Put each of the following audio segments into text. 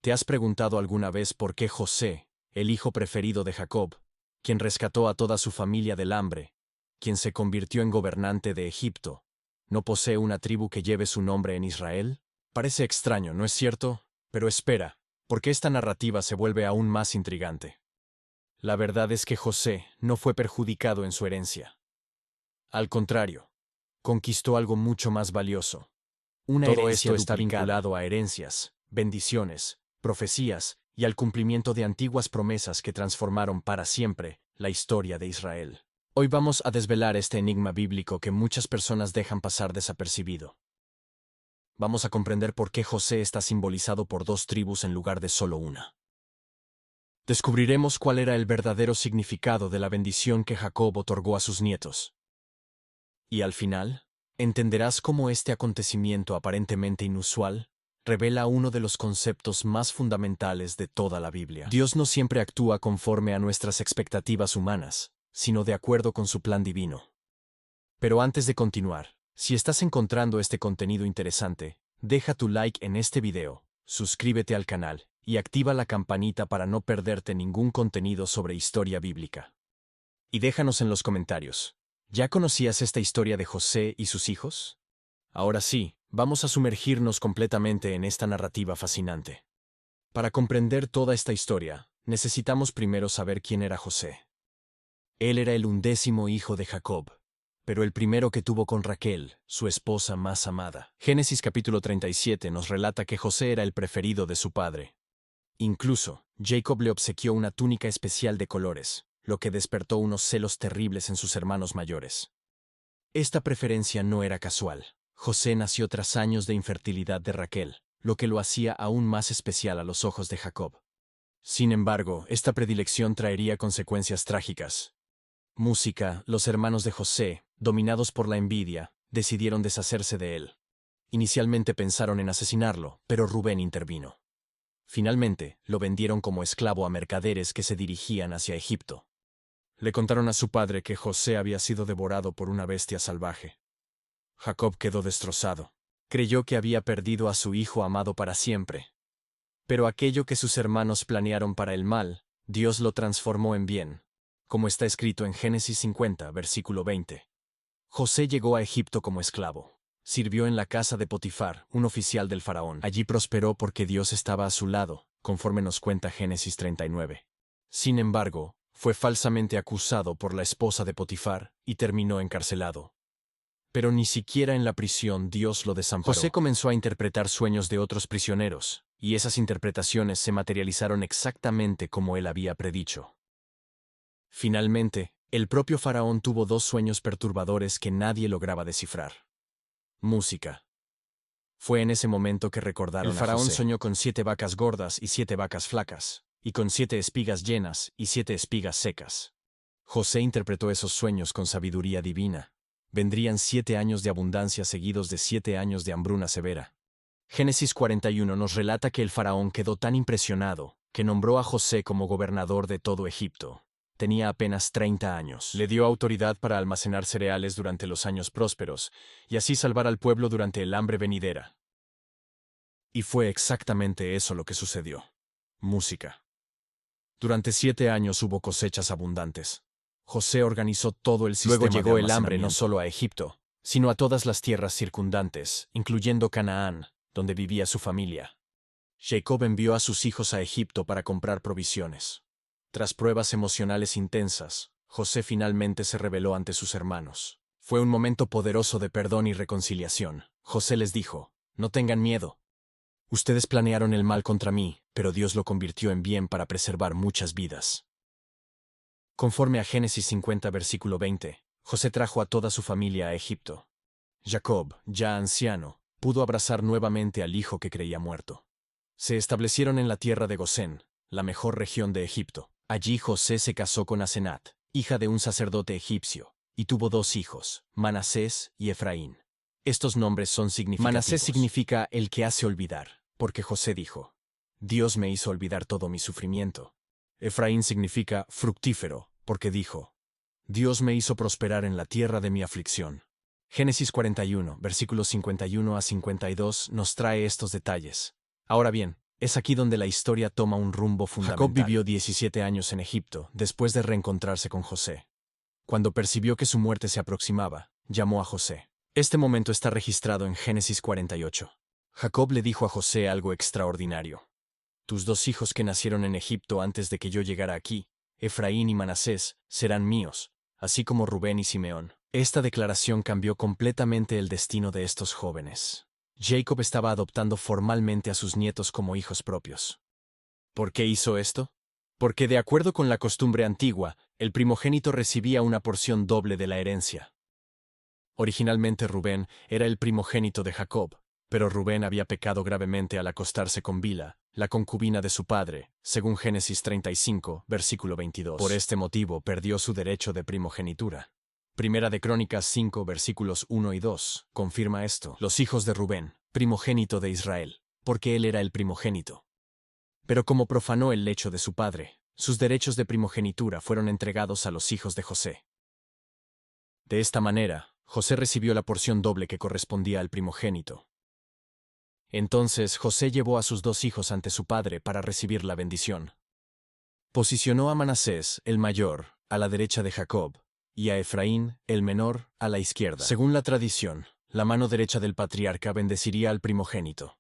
¿Te has preguntado alguna vez por qué José, el hijo preferido de Jacob, quien rescató a toda su familia del hambre, quien se convirtió en gobernante de Egipto, no posee una tribu que lleve su nombre en Israel? Parece extraño, ¿no es cierto? Pero espera, porque esta narrativa se vuelve aún más intrigante. La verdad es que José no fue perjudicado en su herencia. Al contrario, conquistó algo mucho más valioso. Todo esto está vinculado a herencias, bendiciones, profecías y al cumplimiento de antiguas promesas que transformaron para siempre la historia de Israel. Hoy vamos a desvelar este enigma bíblico que muchas personas dejan pasar desapercibido. Vamos a comprender por qué José está simbolizado por dos tribus en lugar de solo una. Descubriremos cuál era el verdadero significado de la bendición que Jacob otorgó a sus nietos. Y al final, entenderás cómo este acontecimiento aparentemente inusual revela uno de los conceptos más fundamentales de toda la Biblia. Dios no siempre actúa conforme a nuestras expectativas humanas, sino de acuerdo con su plan divino. Pero antes de continuar, si estás encontrando este contenido interesante, deja tu like en este video, suscríbete al canal y activa la campanita para no perderte ningún contenido sobre historia bíblica. Y déjanos en los comentarios, ¿ya conocías esta historia de José y sus hijos? Ahora sí, vamos a sumergirnos completamente en esta narrativa fascinante. Para comprender toda esta historia, necesitamos primero saber quién era José. Él era el 11º hijo de Jacob, pero el primero que tuvo con Raquel, su esposa más amada. Génesis capítulo 37 nos relata que José era el preferido de su padre. Incluso, Jacob le obsequió una túnica especial de colores, lo que despertó unos celos terribles en sus hermanos mayores. Esta preferencia no era casual. José nació tras años de infertilidad de Raquel, lo que lo hacía aún más especial a los ojos de Jacob. Sin embargo, esta predilección traería consecuencias trágicas. Música, los hermanos de José, dominados por la envidia, decidieron deshacerse de él. Inicialmente pensaron en asesinarlo, pero Rubén intervino. Finalmente, lo vendieron como esclavo a mercaderes que se dirigían hacia Egipto. Le contaron a su padre que José había sido devorado por una bestia salvaje. Jacob quedó destrozado. Creyó que había perdido a su hijo amado para siempre. Pero aquello que sus hermanos planearon para el mal, Dios lo transformó en bien, como está escrito en Génesis 50, versículo 20. José llegó a Egipto como esclavo. Sirvió en la casa de Potifar, un oficial del faraón. Allí prosperó porque Dios estaba a su lado, conforme nos cuenta Génesis 39. Sin embargo, fue falsamente acusado por la esposa de Potifar y terminó encarcelado. Pero ni siquiera en la prisión Dios lo desamparó. José comenzó a interpretar sueños de otros prisioneros, y esas interpretaciones se materializaron exactamente como él había predicho. Finalmente, el propio faraón tuvo dos sueños perturbadores que nadie lograba descifrar. Música. Fue en ese momento que recordaron a José. El faraón soñó con 7 vacas gordas y 7 vacas flacas, y con 7 espigas llenas y 7 espigas secas. José interpretó esos sueños con sabiduría divina. Vendrían 7 años de abundancia seguidos de 7 años de hambruna severa. Génesis 41 nos relata que el faraón quedó tan impresionado que nombró a José como gobernador de todo Egipto. Tenía apenas 30 años. Le dio autoridad para almacenar cereales durante los años prósperos y así salvar al pueblo durante el hambre venidera. Y fue exactamente eso lo que sucedió. Música. Durante 7 años hubo cosechas abundantes. José organizó todo el sistema. Luego llegó el hambre no solo a Egipto, sino a todas las tierras circundantes, incluyendo Canaán, donde vivía su familia. Jacob envió a sus hijos a Egipto para comprar provisiones. Tras pruebas emocionales intensas, José finalmente se rebeló ante sus hermanos. Fue un momento poderoso de perdón y reconciliación. José les dijo: no tengan miedo. Ustedes planearon el mal contra mí, pero Dios lo convirtió en bien para preservar muchas vidas. Conforme a Génesis 50, versículo 20, José trajo a toda su familia a Egipto. Jacob, ya anciano, pudo abrazar nuevamente al hijo que creía muerto. Se establecieron en la tierra de Gosén, la mejor región de Egipto. Allí José se casó con Asenat, hija de un sacerdote egipcio, y tuvo 2 hijos, Manasés y Efraín. Estos nombres son significativos. Manasés significa el que hace olvidar, porque José dijo: Dios me hizo olvidar todo mi sufrimiento. Efraín significa fructífero, porque dijo: Dios me hizo prosperar en la tierra de mi aflicción. Génesis 41, versículos 51 a 52 nos trae estos detalles. Ahora bien, Es aquí donde la historia toma un rumbo fundamental. Jacob vivió 17 años en Egipto, después de reencontrarse con José. Cuando percibió que su muerte se aproximaba, llamó a José. Este momento está registrado en Génesis 48. Jacob le dijo a José algo extraordinario. Tus dos hijos que nacieron en Egipto antes de que yo llegara aquí, Efraín y Manasés, serán míos, así como Rubén y Simeón. Esta declaración cambió completamente el destino de estos jóvenes. Jacob estaba adoptando formalmente a sus nietos como hijos propios. ¿Por qué hizo esto? Porque de acuerdo con la costumbre antigua, el primogénito recibía una porción doble de la herencia. Originalmente Rubén era el primogénito de Jacob, pero Rubén había pecado gravemente al acostarse con Bila, la concubina de su padre, según Génesis 35, versículo 22. Por este motivo perdió su derecho de primogenitura. Primera de Crónicas 5, versículos 1 y 2, confirma esto. Los hijos de Rubén, primogénito de Israel, porque él era el primogénito. Pero como profanó el lecho de su padre, sus derechos de primogenitura fueron entregados a los hijos de José. De esta manera, José recibió la porción doble que correspondía al primogénito. Entonces José llevó a sus dos hijos ante su padre para recibir la bendición. Posicionó a Manasés, el mayor, a la derecha de Jacob, y a Efraín, el menor, a la izquierda. Según la tradición, la mano derecha del patriarca bendeciría al primogénito.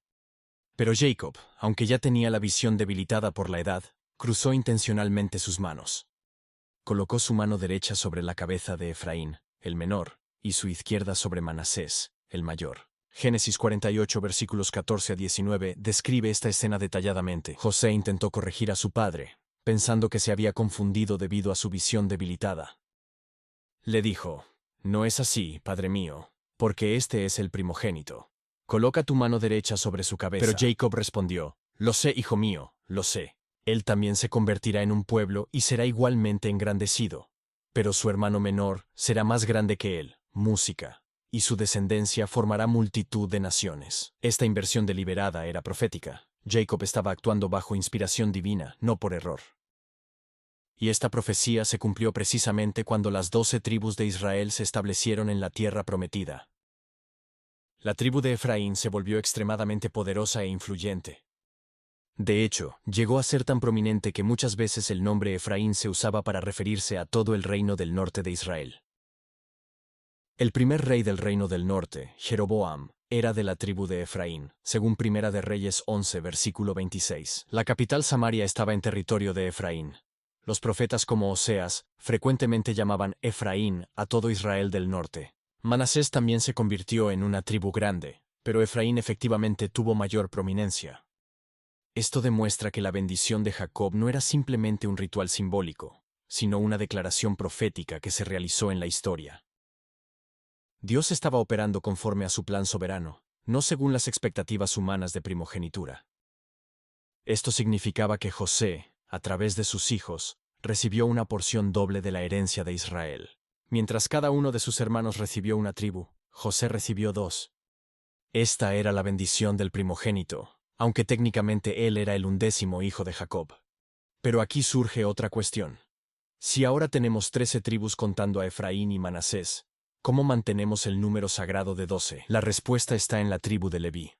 Pero Jacob, aunque ya tenía la visión debilitada por la edad, cruzó intencionalmente sus manos. Colocó su mano derecha sobre la cabeza de Efraín, el menor, y su izquierda sobre Manasés, el mayor. Génesis 48, versículos 14 a 19, describe esta escena detalladamente. José intentó corregir a su padre, pensando que se había confundido debido a su visión debilitada. Le dijo, no es así, padre mío, porque este es el primogénito. Coloca tu mano derecha sobre su cabeza. Pero Jacob respondió, lo sé, hijo mío, lo sé. Él también se convertirá en un pueblo y será igualmente engrandecido. Pero su hermano menor será más grande que él, música, y su descendencia formará multitud de naciones. Esta inversión deliberada era profética. Jacob estaba actuando bajo inspiración divina, no por error. Y esta profecía se cumplió precisamente cuando las 12 tribus de Israel se establecieron en la tierra prometida. La tribu de Efraín se volvió extremadamente poderosa e influyente. De hecho, llegó a ser tan prominente que muchas veces el nombre Efraín se usaba para referirse a todo el reino del norte de Israel. El primer rey del reino del norte, Jeroboam, era de la tribu de Efraín, según Primera de Reyes 11, versículo 26. La capital Samaria estaba en territorio de Efraín. Los profetas como Oseas frecuentemente llamaban Efraín a todo Israel del norte. Manasés también se convirtió en una tribu grande, pero Efraín efectivamente tuvo mayor prominencia. Esto demuestra que la bendición de Jacob no era simplemente un ritual simbólico, sino una declaración profética que se realizó en la historia. Dios estaba operando conforme a su plan soberano, no según las expectativas humanas de primogenitura. Esto significaba que José, a través de sus hijos, recibió una porción doble de la herencia de Israel. Mientras cada uno de sus hermanos recibió una tribu, José recibió dos. Esta era la bendición del primogénito, aunque técnicamente él era el 11º hijo de Jacob. Pero aquí surge otra cuestión. Si ahora tenemos 13 tribus contando a Efraín y Manasés, ¿cómo mantenemos el número sagrado de 12? La respuesta está en la tribu de Leví.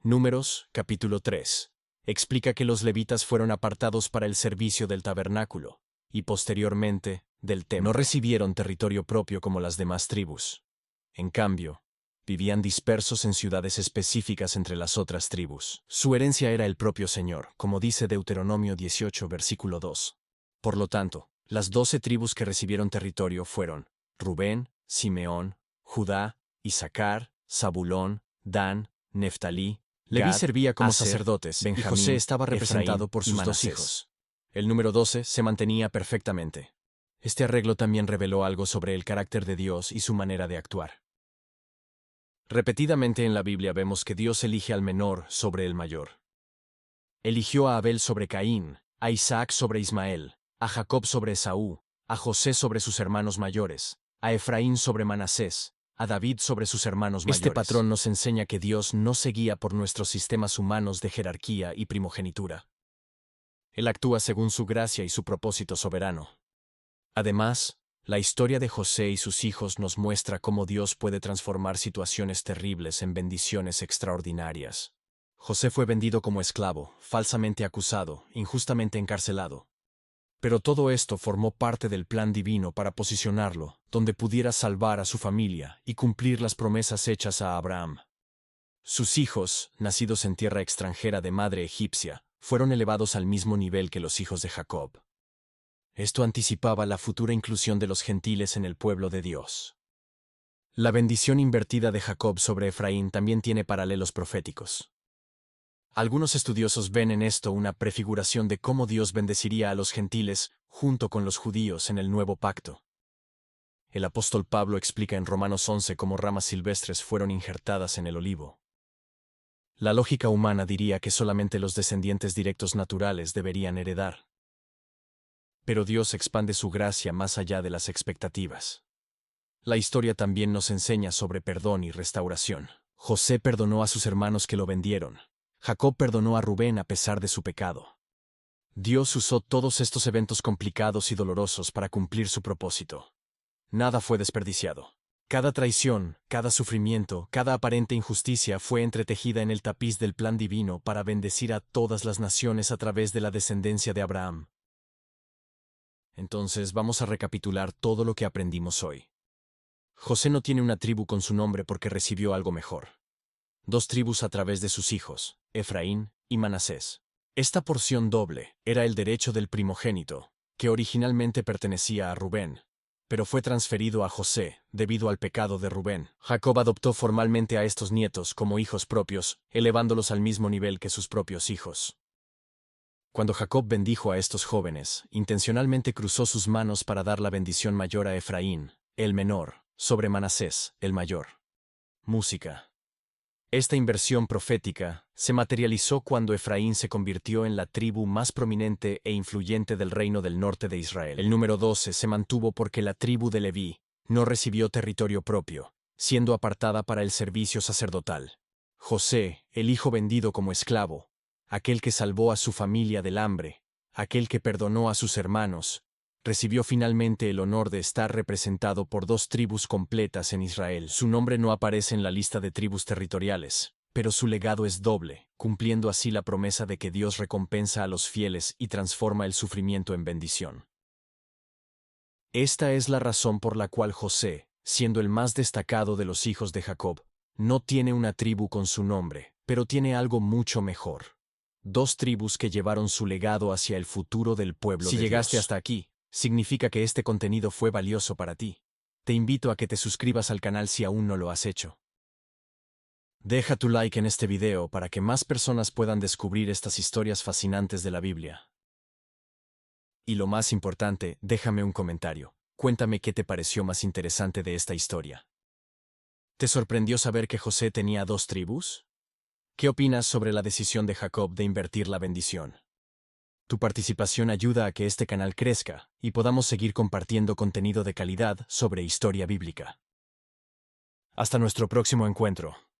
Números, capítulo 3. Explica que los levitas fueron apartados para el servicio del tabernáculo, y posteriormente, del templo. No recibieron territorio propio como las demás tribus. En cambio, vivían dispersos en ciudades específicas entre las otras tribus. Su herencia era el propio Señor, como dice Deuteronomio 18, versículo 2. Por lo tanto, las 12 tribus que recibieron territorio fueron Rubén, Simeón, Judá, Isaacar, Zabulón, Dan, Neftalí. Leví servía como sacerdotes, y José estaba representado por sus dos hijos. El número 12 se mantenía perfectamente. Este arreglo también reveló algo sobre el carácter de Dios y su manera de actuar. Repetidamente en la Biblia vemos que Dios elige al menor sobre el mayor. Eligió a Abel sobre Caín, a Isaac sobre Ismael, a Jacob sobre Esaú, a José sobre sus hermanos mayores, a Efraín sobre Manasés, a David sobre sus hermanos mayores. Este patrón nos enseña que Dios no se guía por nuestros sistemas humanos de jerarquía y primogenitura. Él actúa según su gracia y su propósito soberano. Además, la historia de José y sus hijos nos muestra cómo Dios puede transformar situaciones terribles en bendiciones extraordinarias. José fue vendido como esclavo, falsamente acusado, injustamente encarcelado. Pero todo esto formó parte del plan divino para posicionarlo, donde pudiera salvar a su familia y cumplir las promesas hechas a Abraham. Sus hijos, nacidos en tierra extranjera de madre egipcia, fueron elevados al mismo nivel que los hijos de Jacob. Esto anticipaba la futura inclusión de los gentiles en el pueblo de Dios. La bendición invertida de Jacob sobre Efraín también tiene paralelos proféticos. Algunos estudiosos ven en esto una prefiguración de cómo Dios bendeciría a los gentiles junto con los judíos en el nuevo pacto. El apóstol Pablo explica en Romanos 11 cómo ramas silvestres fueron injertadas en el olivo. La lógica humana diría que solamente los descendientes directos naturales deberían heredar. Pero Dios expande su gracia más allá de las expectativas. La historia también nos enseña sobre perdón y restauración. José perdonó a sus hermanos que lo vendieron. Jacob perdonó a Rubén a pesar de su pecado. Dios usó todos estos eventos complicados y dolorosos para cumplir su propósito. Nada fue desperdiciado. Cada traición, cada sufrimiento, cada aparente injusticia fue entretejida en el tapiz del plan divino para bendecir a todas las naciones a través de la descendencia de Abraham. Entonces vamos a recapitular todo lo que aprendimos hoy. José no tiene una tribu con su nombre porque recibió algo mejor. 2 tribus a través de sus hijos, Efraín y Manasés. Esta porción doble era el derecho del primogénito, que originalmente pertenecía a Rubén, pero fue transferido a José debido al pecado de Rubén. Jacob adoptó formalmente a estos nietos como hijos propios, elevándolos al mismo nivel que sus propios hijos. Cuando Jacob bendijo a estos jóvenes, intencionalmente cruzó sus manos para dar la bendición mayor a Efraín, el menor, sobre Manasés, el mayor. Música. Esta inversión profética se materializó cuando Efraín se convirtió en la tribu más prominente e influyente del reino del norte de Israel. El número 12 se mantuvo porque la tribu de Leví no recibió territorio propio, siendo apartada para el servicio sacerdotal. José, el hijo vendido como esclavo, aquel que salvó a su familia del hambre, aquel que perdonó a sus hermanos, recibió finalmente el honor de estar representado por 2 tribus completas en Israel. Su nombre no aparece en la lista de tribus territoriales, pero su legado es doble, cumpliendo así la promesa de que Dios recompensa a los fieles y transforma el sufrimiento en bendición. Esta es la razón por la cual José, siendo el más destacado de los hijos de Jacob, no tiene una tribu con su nombre, pero tiene algo mucho mejor. 2 tribus que llevaron su legado hacia el futuro del pueblo de Dios. Si llegaste hasta aquí, significa que este contenido fue valioso para ti. Te invito a que te suscribas al canal si aún no lo has hecho. Deja tu like en este video para que más personas puedan descubrir estas historias fascinantes de la Biblia. Y lo más importante, déjame un comentario. Cuéntame qué te pareció más interesante de esta historia. ¿Te sorprendió saber que José tenía 2 tribus? ¿Qué opinas sobre la decisión de Jacob de invertir la bendición? Tu participación ayuda a que este canal crezca y podamos seguir compartiendo contenido de calidad sobre historia bíblica. Hasta nuestro próximo encuentro.